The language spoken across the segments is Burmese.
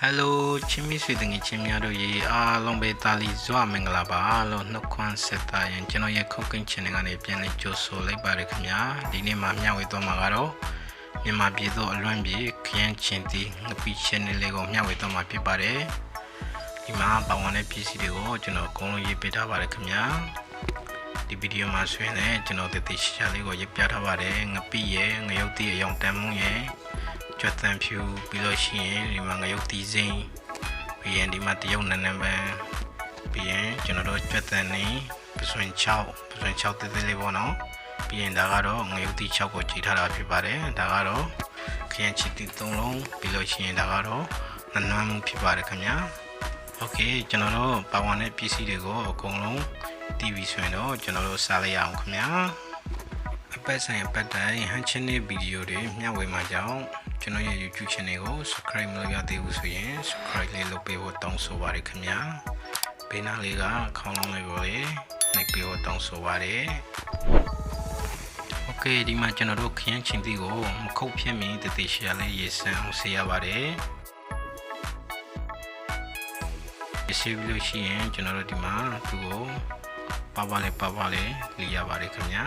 Hello, Chimmy Sweden, Chimiado ye, long bay tali, Zoa Mengalaba, no quan seta, and Genoya cooking chinning on a piano joso like Baricamia, Dini Mamia with Omagaro, Nima Bido, Lumbi, Kian Chinti, the pitch and Lego Mia with Oma Pibare, Ima, Bawane PC de go, Geno, Kono ye beta Baricamia, the video maswene, Geno, the Tishaligo ye piata bare, a pie, a yoti, a young tamuye. Chatan Pew below she among a yokti zing, being the Mateo Nanamba, being General Chatani, between Chow to the Levono, being Dagaro, and Yokti Choco Chitara Pibare, Dagaro, Kian Chititong, below she and Dagaro, and Nam Pibare Kanya. Okay, General Pawane PC de go, Kong TV Swendo, General Salia Kanya. A person and better, Hanchene video, Yawe Majao. Channel YouTube channel subscribe lo de usuye subscribe le lo pe wo tong so ba re khmya pe na le ga khong long le bo le nek pe wo tong so ba re Okay ဒီမှာကျွန်တော်တို့ခရမ်းချင်တီကိုမခုတ်ဖြစ်မီတတိရှာလေးရေစမ်းအောင်ဆေးရပါတယ်ဆေးပြီးလို့ရှိရင်ကျွန်တော်တို့ဒီမှာသူ့ကိုပါပါလေးလီရပါတယ်ခင်ဗျာ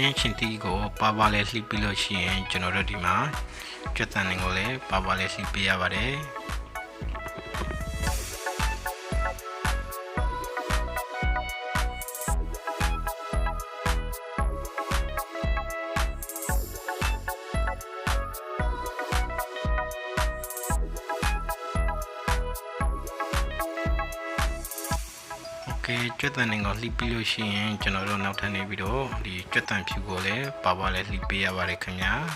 Kian Chinti go, Pavale Lipilo Shien, General Dima, Jotaningole, Pavale Lipia Vare. Okay, Jotaning of Lipilo Shien, General Nautane Video, the Jotan Pugole, Pavale Lipia Varecania.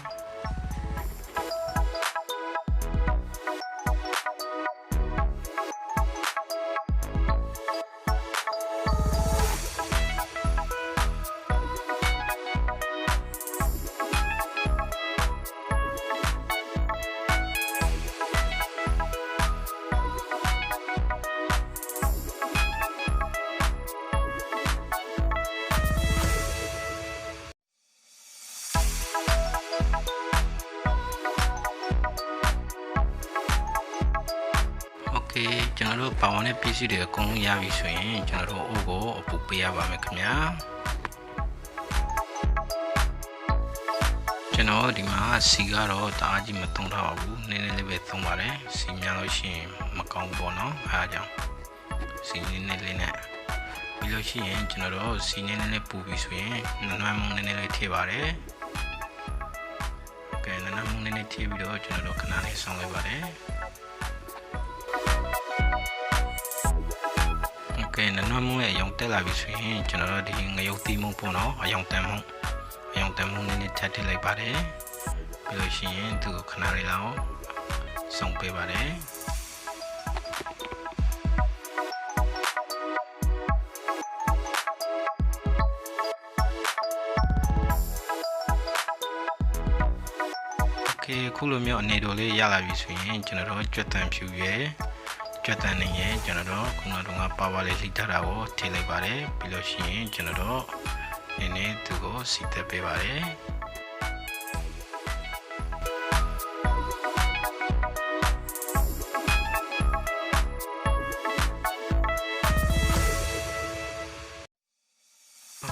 Okay, General Pawane PC de Kong Yavi Swing, General Ogo, Pupia Bamekmia. General Dima, Cigaro, Taji Matonda, Nene Tomare, Simianoshi, Macon Bono, Haja, Sinine Biloshi, General, Sinene Pubi Swing, Nanamon Nene Tibare. Okay, Nanamon Nene Tibido, General Canani Songbare. Okay, nanamu a young television, generally a young team mono, a young tamu in a tatty like body, below she to Canary Lao, song pay body. Okay, cool me on needle yalla between general Jotan Puye. Jotaning General, Kunadunga Pavale Litarao, Telebare, Piloshi, General, Nene to go sit the Pevare.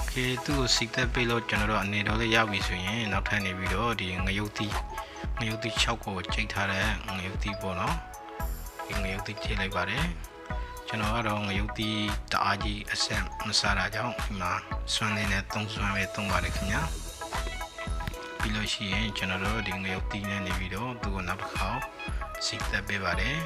Okay, to sit the Pelo General and Nedo Yaviswin, not any video, the Ngayoti Choco, Chitare, Ngayoti Bono. Ngayoti Chile Bare, General Ngayoti Taji Assam Masara Jao, Ma, Swanine Tong Swame Tong Barekina, Piloshi, General, the Ngayoti Video, do another cow, seek the Bevare.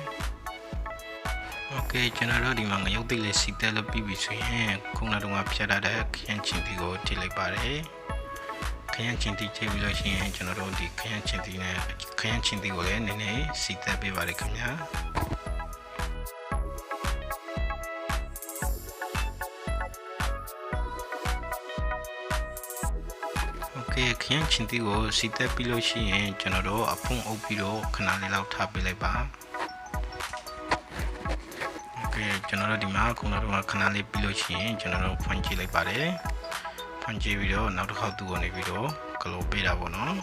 Okay, General, the Mangayoti, seek the Bibi Swing, Kunadunga Piada, Kian Chintigo, Chile Bare, န်းချင်းတီချိန်ပြီးလို့ရှိရင်ကျွန်တော်တို့ဒီခရမ်းချင်းတီနဲ့ခရမ်းချင်းတီကိုလည်းနည်းနည်းစီတက်ပေးပါရခင်ဗျာခရမ်းချင်းတီကိုစီတက်ပြီးလို့ရှိရင်ကျွန်တော်တို့အဖုံးအုပ်ပြီးတော့ခဏလေးလောက်ထားပေးလိုက်ပါကျွန်တော်တို့ဒီမှာခုနကခဏလေးပြီးလို့ရှိရင်ကျွန်တော်တို့ဖွင့်ကြည့်လိုက်ပါတယ်ဖွင့်ကြည့်ပြီးတော့နောက်တစ်ခေါက်သူ့ကိုနေပြီးတော့ကလိုပေးတာပေါ့နော်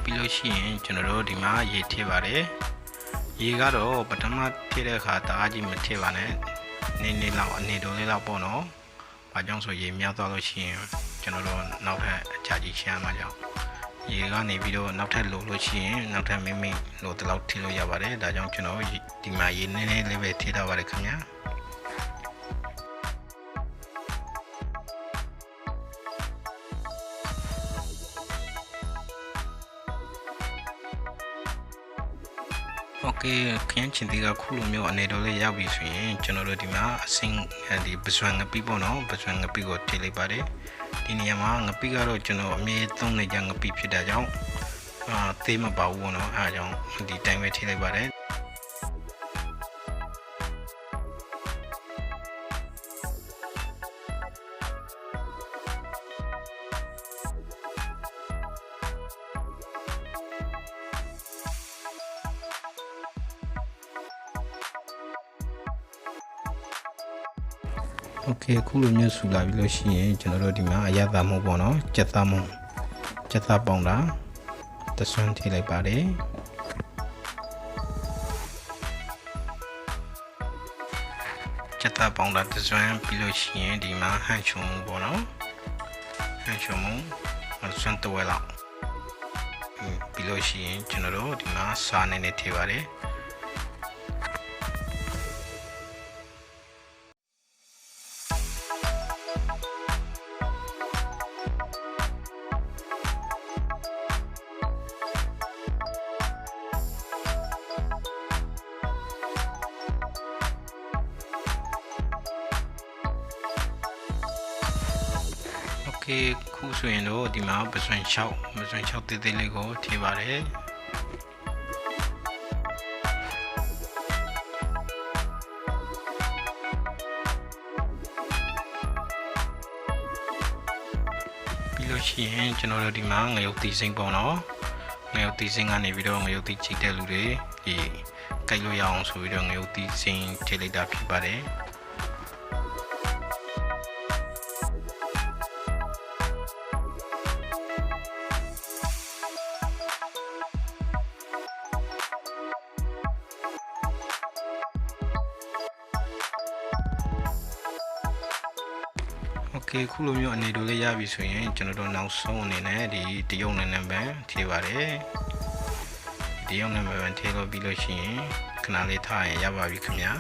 ပြီးလို့ရှိရင်ကျွန်တော်တို့ဒီမှာရေထည့်ပါတယ်ရေကတော့ပထမထည့်တဲ့အခါတအားကြီးမထည့်ပါနဲ့နည်းနည်းလောက်အနေတော်လေးလောက်ပေါ့နော်။ဘာကြောင့်ဆိုရေမြောက်သွားလို့ရှိရင်ကျွန်တော်တို့နောက်ထပ်အချာကြီးချမ်းမှာကြောင့်ရေကနေပြီးတော့နောက်ထပ်လိုလို့ရှိရင်နောက်ထပ်မိမိလိုတလောက်ထည့်လို့ရပါတယ်။ဒါကြောင့်ကျွန်တော်ဒီမှာရေနည်းနည်းလေးပဲထည့်ထားပါတယ်ခင်ဗျာ။ခရမ်းချင်းတီကခုလိုမျိုးအနေတော်လေးရောက်ပြီဆိုရင်ကျွန်တော်တို့ဒီမှာအစင်းဒီပစွမ်းငပိပေါ့နော်ပစွမ်းငပိကိုထည့်လိုက်ပါတယ်ဒီနေရာမှာငပိကတော့ကျွန်တော်အမြဲသုံးနေကြငပိဖြစ်တာကြောင့်သေးမပါဘူးပေါ့နော်အဲဒါကြောင့်ဒီတိုင်းပဲထည့်လိုက်ပါတယ်ခုလိုမျိုးဆူလာပြီလို့ရှိရင်ကျွန်တော်တို့ဒီမှာအရသာမှုပေါ့နော်ကြက်သားပေါင်းတာတဆွန်းထည့်လိုက်ပါတယ်ကြက်သားပေါင်းတာတဆွန်းပြီးလို့ရှိရင်ဒီမှာဟန်ချုံမှုပေါ့နော်ဟန်ချုံမှုဆွန်းတော့လောက်ပြီးလို့ရှိရင်ကျွန်တော်တို့ဒီမှာစားနေနေထည့်ပါတယ်ခုဆိုရင်တော့ဒီမှာပစွန်6တေးသေးလေးကိုထည့်ပါတယ်ပြီးလို့ရှိရင်ကျွန်တော်တို့ဒီမှာငရုတ်သီးစိမ့်ပေါ့နော်ငရုတ်သီးစိမ့်ကနေပြီးတော့ငရုတ်သီးချိတဲ့လူတွေဒီကြိုက်လို့ရအောင်ဆိုပြီးတော့ငရုတ်သီးစိမ့်ထည့်လိုက်တာဖြစ်ပါတယ်ခုလိုမျိုးအနေတို့လေးရပြီဆိုရင်ကျွန်တော်တို့နောက်ဆုံးအနေနဲ့ဒီတရုတ်နိုင်ငံပန်းထည့်ပါတယ်တရုတ်နိုင်ငံပန်းထည့်လို့ပြီးလို့ရှိရင်ခဏလေးထားရင်ရပါပြီခင်ဗျာ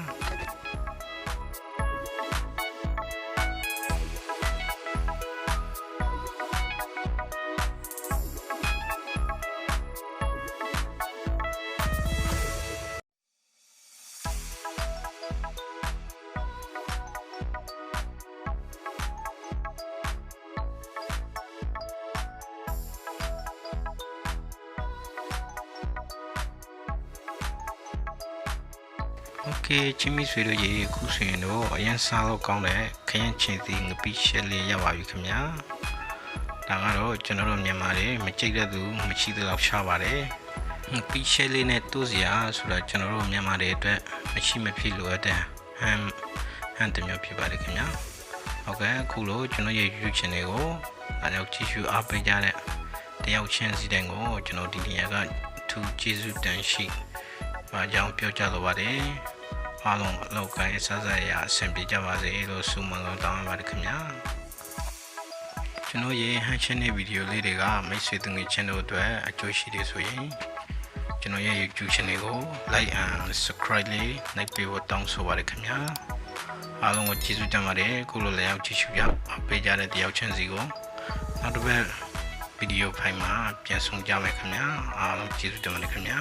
ချင်းမီဆွေတို့ရေခုဆိုရင်တော့အရင်စားလို့ကောင်းတဲ့ခရမ်းချင်းစီငပိရှက်လေးရပါပြီခင်ဗျာဒါကတော့ကျွန်တော်တို့မြန်မာတွေမကြိတ်တဲ့သူမရှိသလောက်ရှားပါတယ်ငပိရှက်လေးနဲ့တိုးစရာဆိုတာကျွန်တော်တို့မြန်မာတွေအတွက်မရှိမဖြစ်လိုအပ်တဲ့ဟန်တမျိုးဖြစ်ပါတယ်ခင်ဗျာအခုလို့ကျွန်တော်ရဲ့ YouTube channel ကိုအားလုံးကြည့်ရှုအားပေးကြတဲ့တယောက်ချင်းစီတိုင်းကိုကျွန်တော်ဒီနေရာကထူးကျေးဇူးတင်ရှိပါကြောင်းပြောကြလိုပါတယ်အားလုံးအလောက်ကိုင်းစားစားရအဆင်ပြေကြပါစေလို့ဆုမွန်ကောင်းတောင်းပါတယ်ခင်ဗျာကျွန်တော်ရဲ့ဟန်ချင်းတဲ့ဗီဒီယိုလေးတွေကမိတ်ဆွေသူငယ်ချင်းတို့အတွက်အကျိုးရှိတယ်ဆိုရင်ကျွန်တော်ရဲ့ YouTube channel ကို like and subscribe လေးလိုက်ပေးဖို့တောင်းဆိုပါတယ်ခင်ဗျာအားလုံးကိုကျေးဇူးတင်ပါတယ်ခုလိုလည်းရောက်ကြည့်ရှုပြပေးကြတဲ့တယောက်ချင်းစီကိုနောက်တစ်ပတ် ဗီဒီယိုဖိုင်မှာပြန်ဆောင်ကြမယ်ခင်ဗျာအားလုံးကျေးဇူးတင်ပါတယ်ခင်ဗျာ